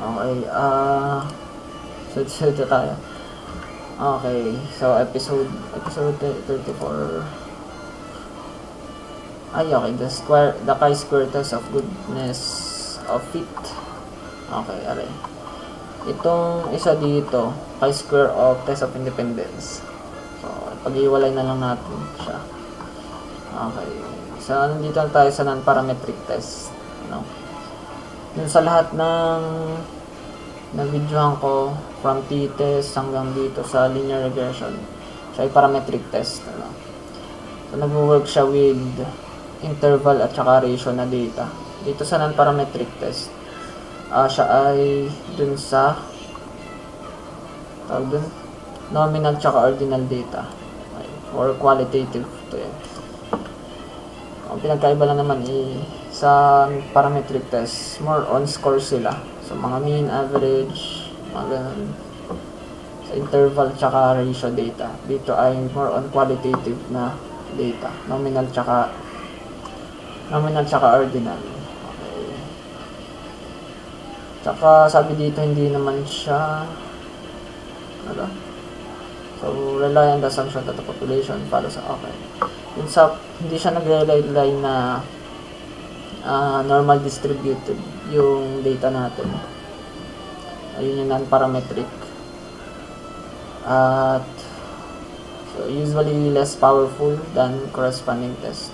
Okay, so ito tayo. Okay, so episode 34. Okay, the chi-square test of goodness of fit. Okay, aray. Itong isa dito, chi-square of test of independence. So, pag-iwalay na lang natin siya. Okay, so nandito na tayo sa non-parametric test. No? Dun sa lahat ng na-videohan ko from t-test hanggang dito sa linear regression, siya ay parametric test. Ano? So, nag-work siya with interval at saka ratio na data. Dito sa non-parametric test, siya ay dun sa nominal tsaka ordinal data. Okay. Or qualitative to yan. Ang pinagkaiba lang naman sa parametric test, more on score sila. So, mga mean, average, mga ganun. Sa interval tsaka ratio data. Dito ay more on qualitative na data. Nominal tsaka ordinal. Okay. Tsaka sabi dito hindi naman siya so rely on the assumption that the population follows okay. Hindi siya nag-rely na normal distributed yung data natin. Ayun yung non-parametric. At so usually less powerful than corresponding test.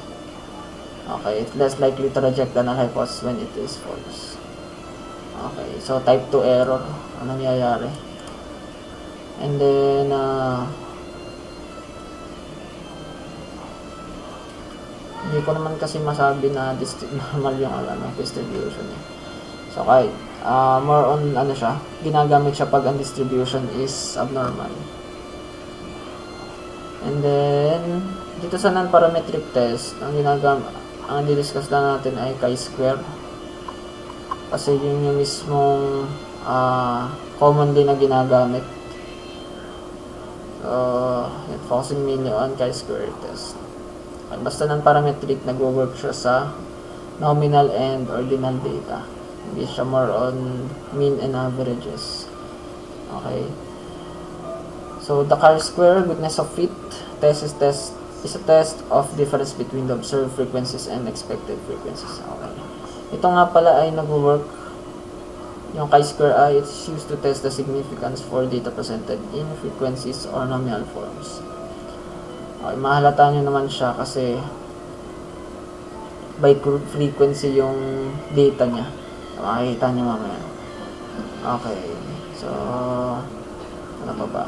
Okay, it's less likely to reject the null hypothesis when it is false. Okay, so type 2 error. Ano nangyayari? And then hindi ko naman kasi masabi na normal yung distribution niya. So kahit more on siya, ginagamit siya pag ang distribution is abnormal. And then dito sa non-parametric test, ang di-discuss lang natin ay chi-square. Kasi yun yung mismong commonly na ginagamit. So, focusing mainly on chi-square test. Basta non-parametric, nag-work siya sa nominal and ordinal data. Hindi siya more on mean and averages. Okay. So, the chi-square goodness of fit test is a test of difference between the observed frequencies and expected frequencies. Okay. Ito nga pala ay nag-work. Yung chi-square ay it's used to test the significance for data presented in frequencies or nominal forms. Okay, mahalata nyo naman siya kasi by frequency yung data niya. Makikita nyo mamaya. Okay. So, ano pa ba?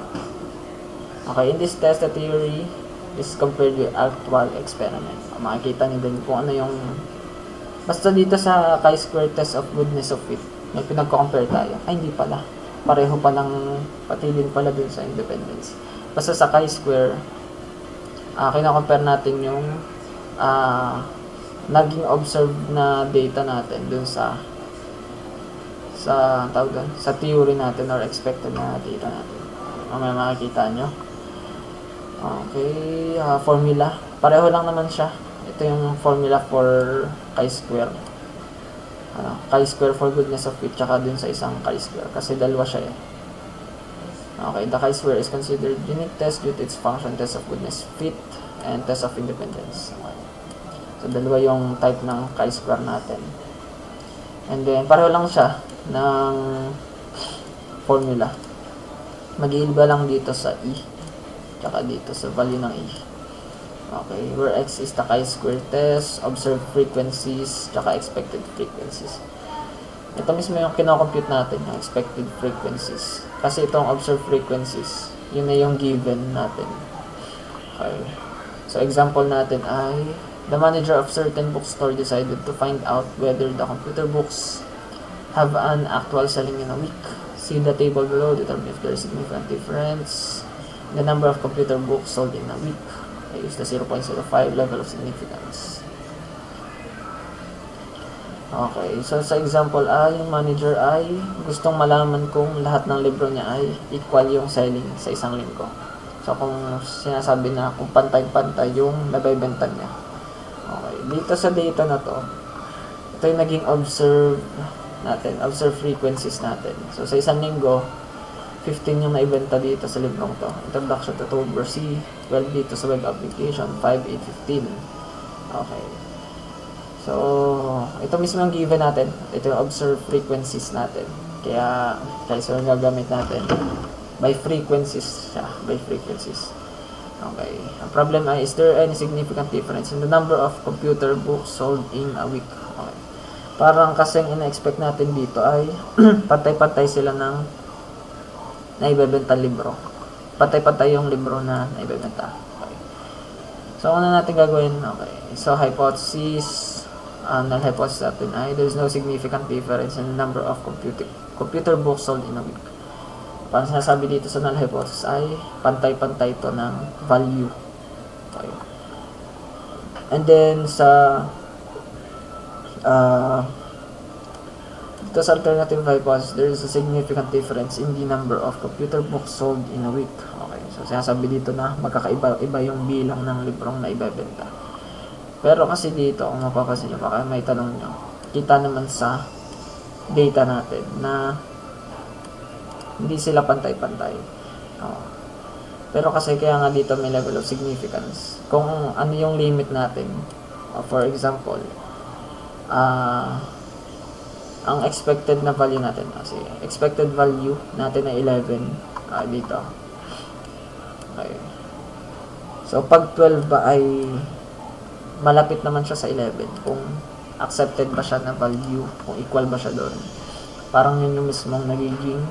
Okay, in this test, the theory is compared with actual experiment. Makikita nyo din kung ano yung basta dito sa chi-square test of goodness of fit, may pinagko-compare tayo. Ay, hindi pala. Pareho pa ng pati din pala dun sa independence. Basta sa chi-square, kina-compare natin yung naging observed na data natin dun sa theory natin or expected na data natin. May makikita nyo. Okay, formula. Pareho lang naman siya. Ito yung formula for chi-square. Chi-square for goodness of fit tsaka dun sa isang chi-square. Kasi dalawa siya eh. Okay, the chi-square is considered unique test due to its function test of goodness fit and test of independence. Okay. So, dalawa yung type ng chi-square natin. And then, pareho lang siya ng formula. Mag-iiba lang dito sa E. Tsaka dito sa value ng E. Okay, where X is the chi-square test, observed frequencies, tsaka expected frequencies. Ito mismo yung kinocompute natin, yung expected frequencies. Kasi itong observed frequencies, yun na yung given natin. Okay. So, example natin ay, the manager of certain bookstore decided to find out whether the computer books have an actual selling in a week. See the table below, determine if there is significant difference in the number of computer books sold in a week. I use the 0.05 level of significance. Okay, so sa example ay, yung manager ay gustong malaman kung lahat ng libro niya ay equal yung selling sa isang linggo. So kung sinasabi na kung pantay-pantay yung nabibenta niya. Okay, dito sa data na to, ito yung naging observed natin, observed frequencies natin. So, sa isang linggo, 15 yung naibenta dito sa librong to. Introduction to Turbo C, 12 dito sa web application, 5, 8, 15. Okay. So, ito mismo ang given natin. Ito yung observed frequencies natin. Kaya yung gagamit natin. By frequencies siya. By frequencies. Okay. Ang problem ay, is there any significant difference in the number of computer books sold in a week? Okay. Parang kasing ina-expect natin dito ay patay-patay sila ng naibebenta libro. Patay-patay yung libro na naibebenta. Okay. So, ano natin gagawin? Okay. So, hypothesis, null hypothesis natin ay there is no significant difference in the number of computer books sold in a week. Parang sinasabi dito sa null hypothesis ay pantay-pantay ito ng value. Okay. And then, sa dito sa alternative hypothesis, there is a significant difference in the number of computer books sold in a week. Okay, so sinasabi dito na magkakaiba-iba yung bilang ng librong na ibebenta. Pero kasi dito, kung mapapansin nyo, baka may tanong nyo, kita naman sa data natin na hindi sila pantay-pantay. Pero kasi kaya nga dito may level of significance. Kung ano yung limit natin, for example, ang expected na value natin kasi expected value natin ay 11 dito. Okay. So pag 12 ba ay malapit naman siya sa 11 kung accepted ba siya na value, kung equal ba siya doon. Parang yun yung mismong nagiging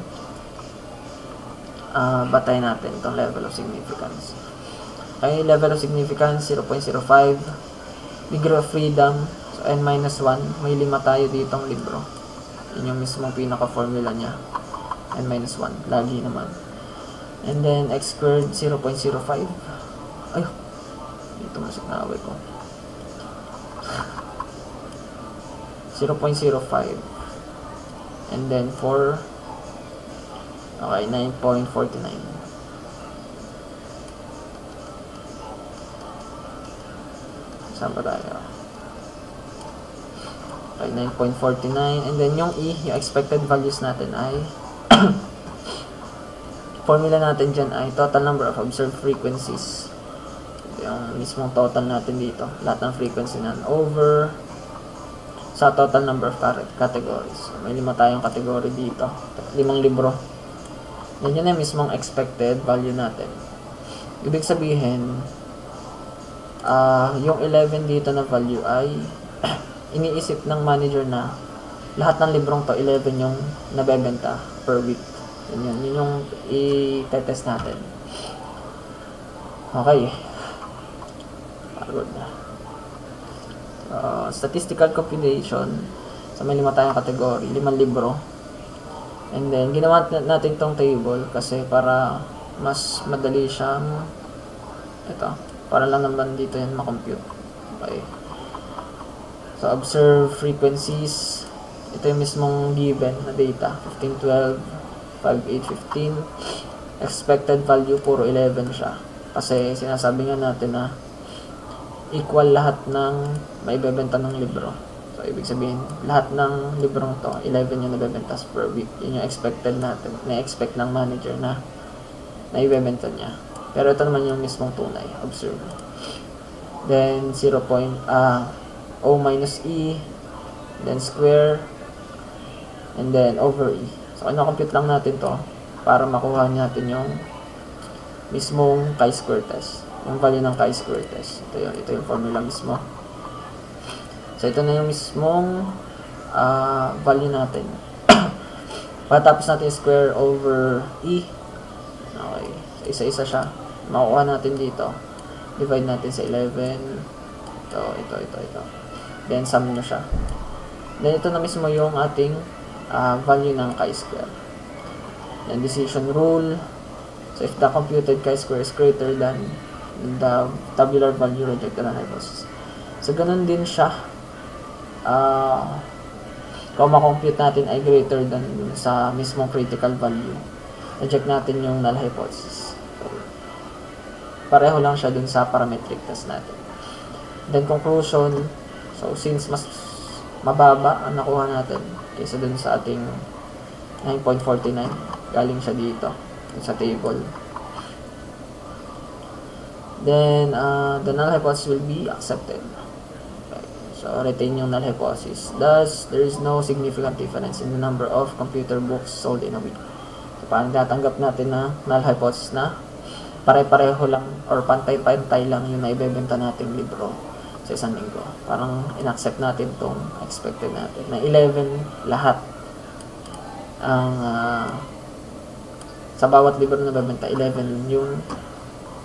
batay natin itong level of significance. Okay, level of significance 0.05, degree of freedom, so n-1, may 5 tayo ditong libro. Yun yung mismong pinaka-formula niya. n-1, lagi naman. And then, x squared, 0.05. Ay, dito masik na away ko. 0.05. And then, 4. Okay, 9.49. Saan ba tayo? Okay, 9.49. And then yung E, yung expected values natin ay formula natin dyan ay total number of observed frequencies. Yung mismong total natin dito. Lahat ng frequency na over sa total number of categories. So, may 5 tayong category dito. 5 libro. Yan yun yung mismong expected value natin. Ibig sabihin, yung 11 dito na value ay iniisip ng manager na lahat ng librong to 11 yung nabebenta per week. Yun yung i-test natin. Okay. Good. Statistical computation. So may 5 tayong category, 5 libro. And then ginawa natin tong table kasi para mas madali siyang para lang naman dito yan makompute. Okay. So, observe frequencies. Ito yung mismong given na data. 15, 12, 5, 8, 15. Expected value, puro 11 siya. Kasi sinasabi nga natin na equal lahat ng maibebenta ng libro. So, ibig sabihin, lahat ng librong to, 11 yung nabebenta per week. Yun yung expected natin. Na-expect ng manager na naibebenta niya. Pero ito naman yung mismong tunay. Observe. Then, 0. O minus E, then square, and then over E. So, compute lang natin to para makuha natin yung mismong chi-square test. Yung value ng chi-square test. Ito yung formula mismo. So, ito na yung mismong value natin. Pagkatapos natin square over E. Okay. So, isa-isa siya. Makukuha natin dito. Divide natin sa 11. Ito. Then, sum nyo siya. Then, ito na mismo yung ating value ng chi-square. Then, decision rule. So, if the computed chi-square is greater than the tabular value, reject the hypothesis. So, ganun din siya. Kung makompute natin ay greater than sa mismong critical value, reject natin yung null hypothesis. So, pareho lang siya dun sa parametric test natin. Then, conclusion. So, since mas mababa ang nakuha natin, kaysa dun sa ating 9.49. Galing siya dito sa table. Then the null hypothesis will be accepted. Okay. So retain yung null hypothesis. Thus there is no significant difference in the number of computer books sold in a week. So paano tatanggap natin na null hypothesis na pare-pareho lang or pantay-pantay lang yung naibebenta nating libro sa isang linggo. Parang in-accept natin tong expected natin na 11 lahat ang sa bawat libro na nabebenta, 11 yung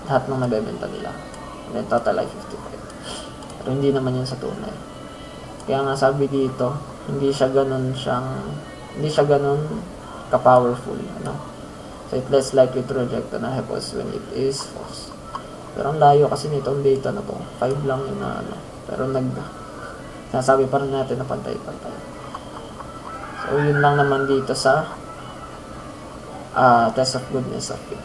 lahat ng nabebenta nila. And then total ay 55. Pero hindi naman yun sa tunay. Kaya nga sabi dito, hindi siya ganun ka-powerful, ano? So it's less likely to reject the null hypothesis when it is false. Pero ang layo kasi nitong data na to, 5 lang yun na ano. Pero nasabi pa rin natin na pantay-pantay. So yun lang naman dito sa test of goodness of fit.